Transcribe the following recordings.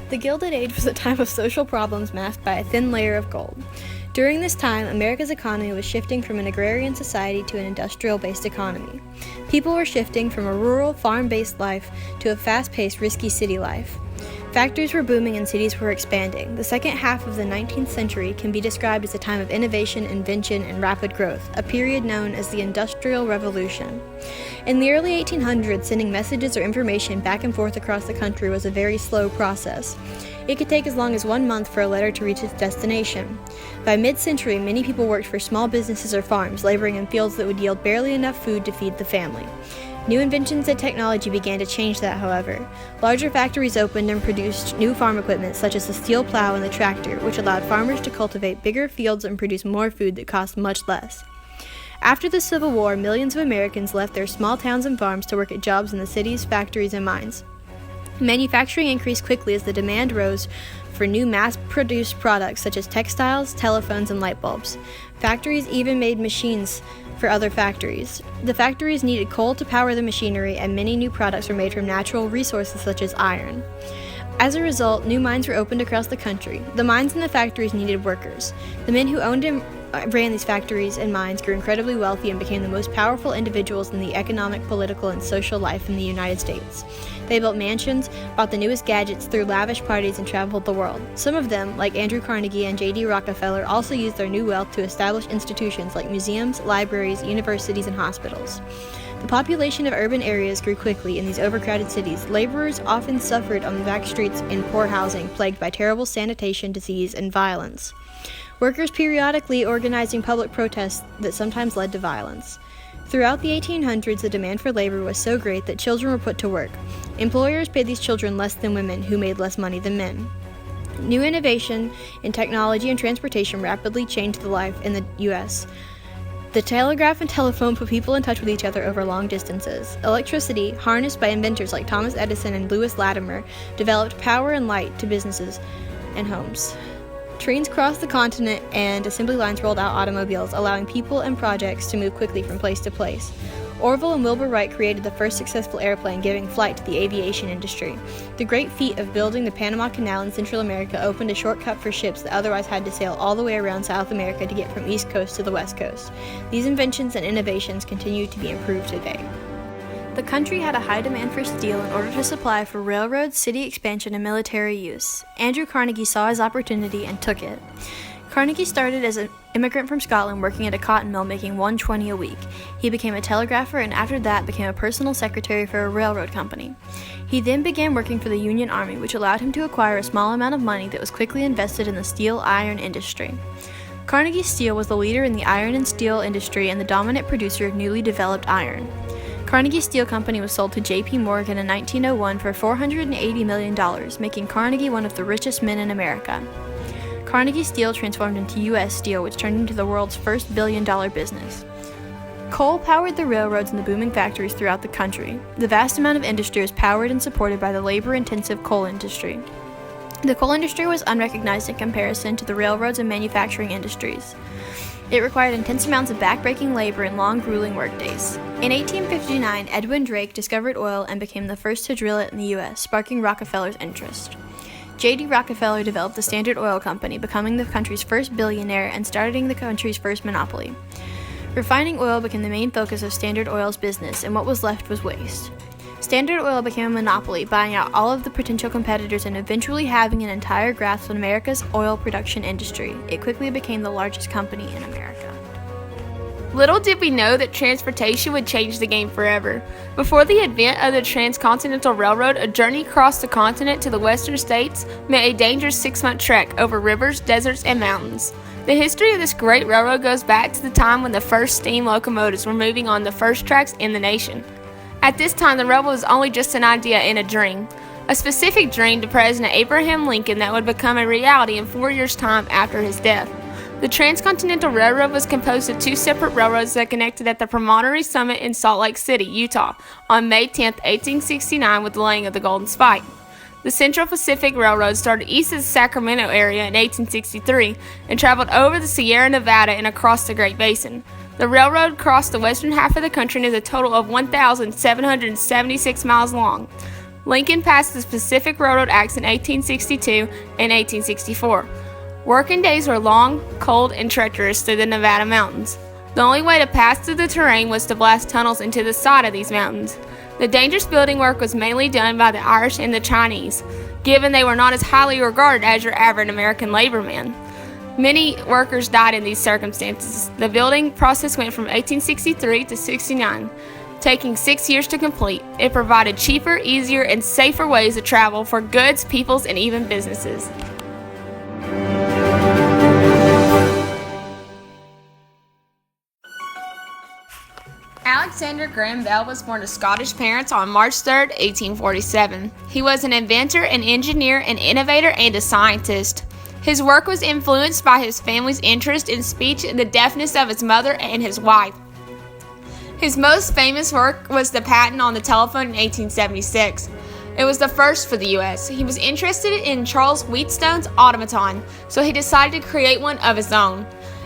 The Gilded Age was a time of social problems masked by a thin layer of gold. During this time, America's economy was shifting from an agrarian society to an industrial-based economy. People were shifting from a rural, farm-based life to a fast-paced, risky city life. Factories were booming and cities were expanding. The second half of the 19th century can be described as a time of innovation, invention, and rapid growth, a period known as the Industrial Revolution. In the early 1800s, sending messages or information back and forth across the country was a very slow process. It could take as long as 1 month for a letter to reach its destination. By mid-century, many people worked for small businesses or farms, laboring in fields that would yield barely enough food to feed the family. New inventions and technology began to change that, however. Larger factories opened and produced new farm equipment such as the steel plow and the tractor, which allowed farmers to cultivate bigger fields and produce more food that cost much less. After the Civil War, millions of Americans left their small towns and farms to work at jobs in the cities, factories, and mines. Manufacturing increased quickly as the demand rose for new mass-produced products such as textiles, telephones, and light bulbs. Factories even made machines for other factories. The factories needed coal to power the machinery, and many new products were made from natural resources such as iron. As a result, new mines were opened across the country. The mines and the factories needed workers. The men who owned and ran these factories and mines grew incredibly wealthy and became the most powerful individuals in the economic, political, and social life in the United States. They built mansions, bought the newest gadgets, threw lavish parties, and traveled the world. Some of them, like Andrew Carnegie and J.D. Rockefeller, also used their new wealth to establish institutions like museums, libraries, universities, and hospitals. The population of urban areas grew quickly in these overcrowded cities. Laborers often suffered on the back streets in poor housing, plagued by terrible sanitation, disease, and violence. Workers periodically organizing public protests that sometimes led to violence. Throughout the 1800s, the demand for labor was so great that children were put to work. Employers paid these children less than women, who made less money than men. New innovation in technology and transportation rapidly changed the life in the U.S. The telegraph and telephone put people in touch with each other over long distances. Electricity, harnessed by inventors like Thomas Edison and Louis Latimer, developed power and light to businesses and homes. Trains crossed the continent and assembly lines rolled out automobiles, allowing people and projects to move quickly from place to place. Orville and Wilbur Wright created the first successful airplane, giving flight to the aviation industry. The great feat of building the Panama Canal in Central America opened a shortcut for ships that otherwise had to sail all the way around South America to get from East Coast to the West Coast. These inventions and innovations continue to be improved today. The country had a high demand for steel in order to supply for railroads, city expansion, and military use. Andrew Carnegie saw his opportunity and took it. Carnegie started as an immigrant from Scotland working at a cotton mill making $1.20 a week. He became a telegrapher and after that became a personal secretary for a railroad company. He then began working for the Union Army, which allowed him to acquire a small amount of money that was quickly invested in the steel-iron industry. Carnegie Steel was the leader in the iron and steel industry and the dominant producer of newly developed iron. Carnegie Steel Company was sold to J.P. Morgan in 1901 for $480 million, making Carnegie one of the richest men in America. Carnegie Steel transformed into U.S. Steel, which turned into the world's first billion-dollar business. Coal powered the railroads and the booming factories throughout the country. The vast amount of industry was powered and supported by the labor-intensive coal industry. The coal industry was unrecognized in comparison to the railroads and manufacturing industries. It required intense amounts of back-breaking labor and long, grueling workdays. In 1859, Edwin Drake discovered oil and became the first to drill it in the U.S., sparking Rockefeller's interest. J.D. Rockefeller developed the Standard Oil Company, becoming the country's first billionaire and starting the country's first monopoly. Refining oil became the main focus of Standard Oil's business, and what was left was waste. Standard Oil became a monopoly, buying out all of the potential competitors and eventually having an entire grasp on America's oil production industry. It quickly became the largest company in America. Little did we know that transportation would change the game forever. Before the advent of the Transcontinental Railroad, a journey across the continent to the western states meant a dangerous 6-month trek over rivers, deserts, and mountains. The history of this great railroad goes back to the time when the first steam locomotives were moving on the first tracks in the nation. At this time, the railroad was only just an idea and a dream. A specific dream to President Abraham Lincoln that would become a reality in 4 years' time after his death. The Transcontinental Railroad was composed of 2 separate railroads that connected at the Promontory Summit in Salt Lake City, Utah, on May 10, 1869 with the laying of the Golden Spike. The Central Pacific Railroad started east of the Sacramento area in 1863 and traveled over the Sierra Nevada and across the Great Basin. The railroad crossed the western half of the country and is a total of 1,776 miles long. Lincoln passed the Pacific Railroad Acts in 1862 and 1864. Working days were long, cold, and treacherous through the Nevada mountains. The only way to pass through the terrain was to blast tunnels into the side of these mountains. The dangerous building work was mainly done by the Irish and the Chinese, given they were not as highly regarded as your average American laborman. Many workers died in these circumstances. The building process went from 1863 to 69, taking 6 years to complete. It provided cheaper, easier, and safer ways to travel for goods, peoples, and even businesses. Alexander Graham Bell was born to Scottish parents on March 3, 1847. He was an inventor, an engineer, an innovator, and a scientist. His work was influenced by his family's interest in speech and the deafness of his mother and his wife. His most famous work was the patent on the telephone in 1876. It was the first for the U.S. He was interested in Charles Wheatstone's automaton, so he decided to create one of his own.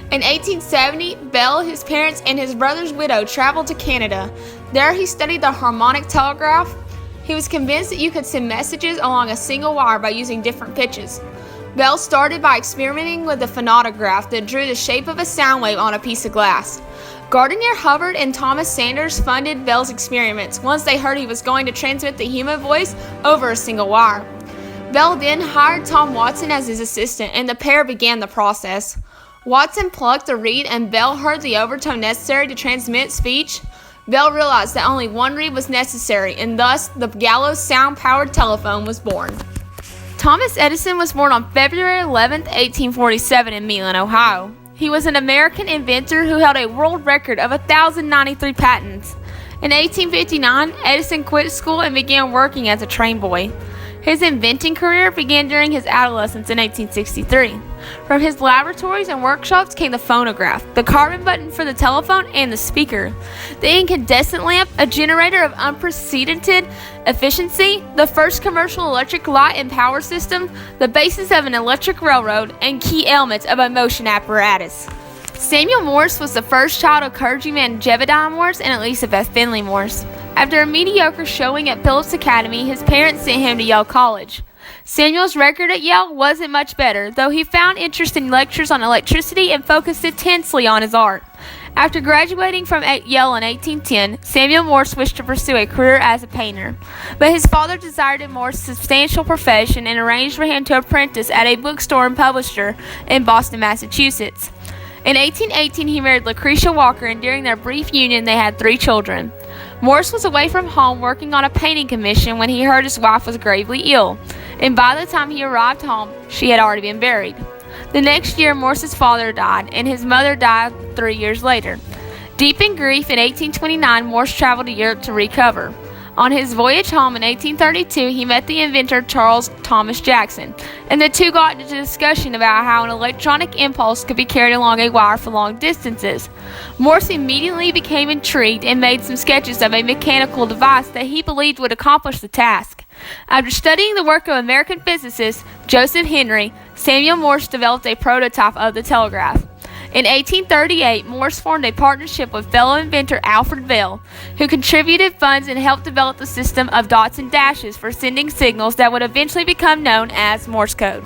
In 1870, Bell, his parents, and his brother's widow traveled to Canada. There he studied the harmonic telegraph. He was convinced that you could send messages along a single wire by using different pitches. Bell started by experimenting with the phonautograph that drew the shape of a sound wave on a piece of glass. Gardner Hubbard and Thomas Sanders funded Bell's experiments once they heard he was going to transmit the human voice over a single wire. Bell then hired Tom Watson as his assistant, and the pair began the process. Watson plucked the reed, and Bell heard the overtone necessary to transmit speech. Bell realized that only one reed was necessary, and thus the gallows sound-powered telephone was born. Thomas Edison was born on February 11, 1847 in Milan, Ohio. He was an American inventor who held a world record of 1,093 patents. In 1859, Edison quit school and began working as a train boy. His inventing career began during his adolescence in 1863. From his laboratories and workshops came the phonograph, the carbon button for the telephone, and the speaker. The incandescent lamp, a generator of unprecedented efficiency, the first commercial electric light and power system, the basis of an electric railroad, and key elements of a motion apparatus. Samuel Morse was the first child of clergyman Jebediah Morse and Elizabeth Finley Morse. After a mediocre showing at Phillips Academy, his parents sent him to Yale College. Samuel's record at Yale wasn't much better, though he found interest in lectures on electricity and focused intensely on his art. After graduating from Yale in 1810, Samuel Morse wished to pursue a career as a painter, but his father desired a more substantial profession and arranged for him to apprentice at a bookstore and publisher in Boston, Massachusetts. In 1818, he married Lucretia Walker, and during their brief union, they had 3 children. Morse was away from home working on a painting commission when he heard his wife was gravely ill, and by the time he arrived home, she had already been buried. The next year, Morse's father died, and his mother died 3 years later. Deep in grief, in 1829, Morse traveled to Europe to recover. On his voyage home in 1832, he met the inventor Charles Thomas Jackson, and the two got into a discussion about how an electronic impulse could be carried along a wire for long distances. Morse immediately became intrigued and made some sketches of a mechanical device that he believed would accomplish the task. After studying the work of American physicist Joseph Henry, Samuel Morse developed a prototype of the telegraph. In 1838, Morse formed a partnership with fellow inventor Alfred Bell, who contributed funds and helped develop the system of dots and dashes for sending signals that would eventually become known as Morse code.